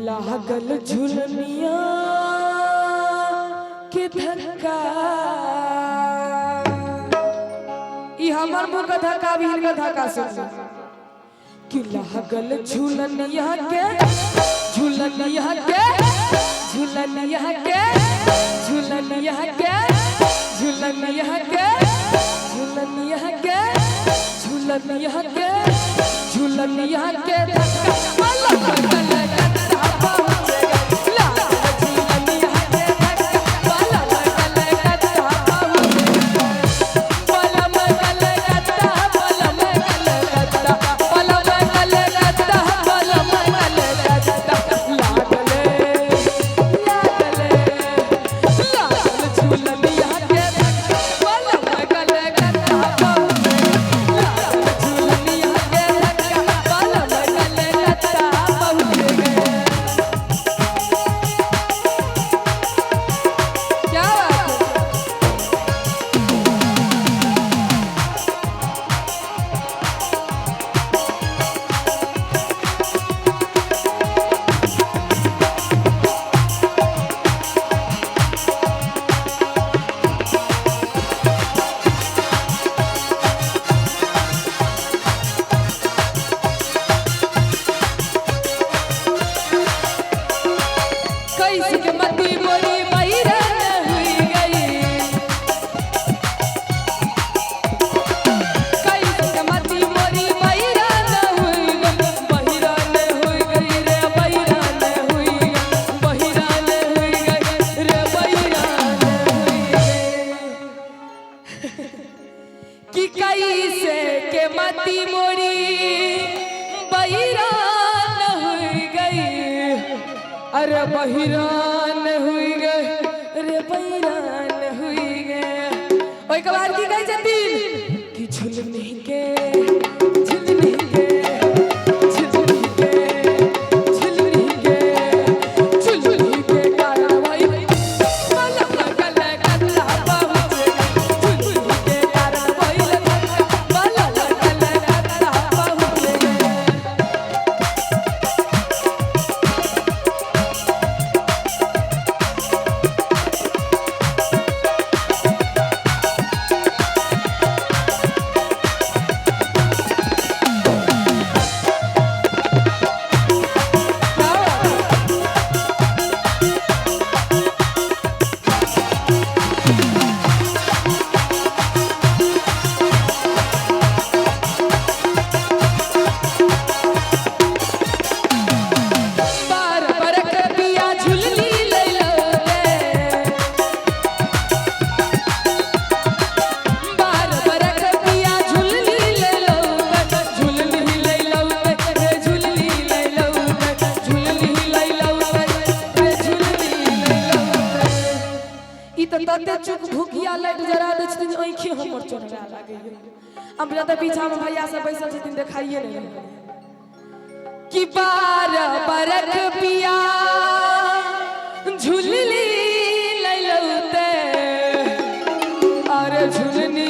लागल झुलनिया के धक्का ई हमर मुंह का धक्का भी इनका धक्का सुन कि लागल झुलनिया के झुलनिया के झुलनिया के झुलनिया के झुलनिया के झुलनिया के झुलनिया के झुलनिया के धक्का कि कैसे के मती मोरी बहिरान हुई गई अरे बहिरान हुई गई अरे बहिरान हुई गई ओई के बाद की कहि छथिन कि झुलनी के झुलनी के झुलनी के झुलनी के झुलनी के कारण भाई मलम गल गल्ला पहुंच झुलनी के कारण भाई मलम गल गल्ला पहुंच तते चुक भूखिया लाइट जरा दे छथिन आंखी हमर चोरा लागे हम ज्यादा पीछा में भैया सब बैसल छथिन देखाइए नहीं कि बार बरख पिया झुलली लैलौते अरे झुलनी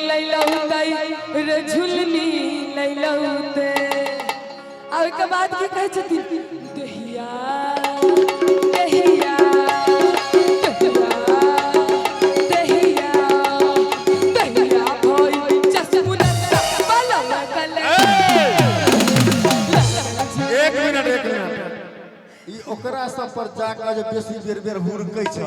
लैलौते रे झुलनी लैलौते और के बाद की कहै छथिन देहिया देहिया ओकरा सब पर जाकर जे बेसी बेर बेर हुरकै छ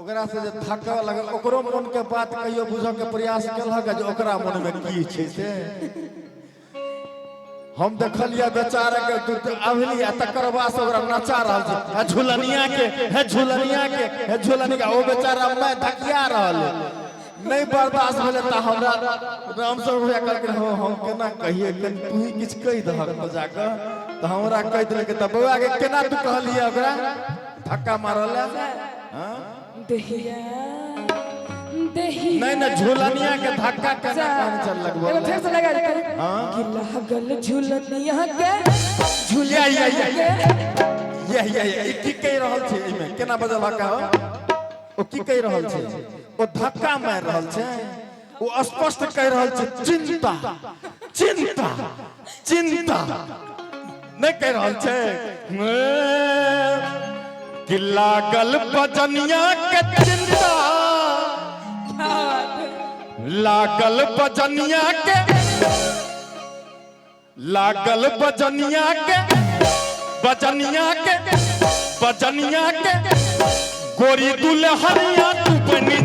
ओकरा से जे थकऽ लगल ओकरो मन के बात कहियो बुझऽ के प्रयास केलक जे ओकरा मन में की छै से हम देखलिए बेचारा के दूध अभली आ तकर बाद से ओकरा नचा रहल छै है झुलनिया के है झुलनिया के है झुलनिया ओ बेचारा मैं धकिया रहल नहीं बर्दाश्त भेले त हमरा राम सब भैया कहलकै हो हम केना कहिए कन तू ही किछ कहि दहक त जाके त हमरा कहि देलकै त बौआ के केना तू कहलिए ओकरा धक्का मारल हां देहिया देहिया नहीं ना झुलनिया के धक्का केना काम चल लगबो एगो फेर से लगा दे हां कि लागल झुलनिया के झुलिया ये की कहि रहल छै एमे केना बजल का ओ की कहि रहल छै ओ धक्का मार रहल छै ओ स्पष्ट कहि रहल छै चिंता चिंता चिंता नहीं कह रहल छे कि लागल बजनिया के चिंता लागल बजनिया के बजनिया के गोरी दुल्हनिया तू बनी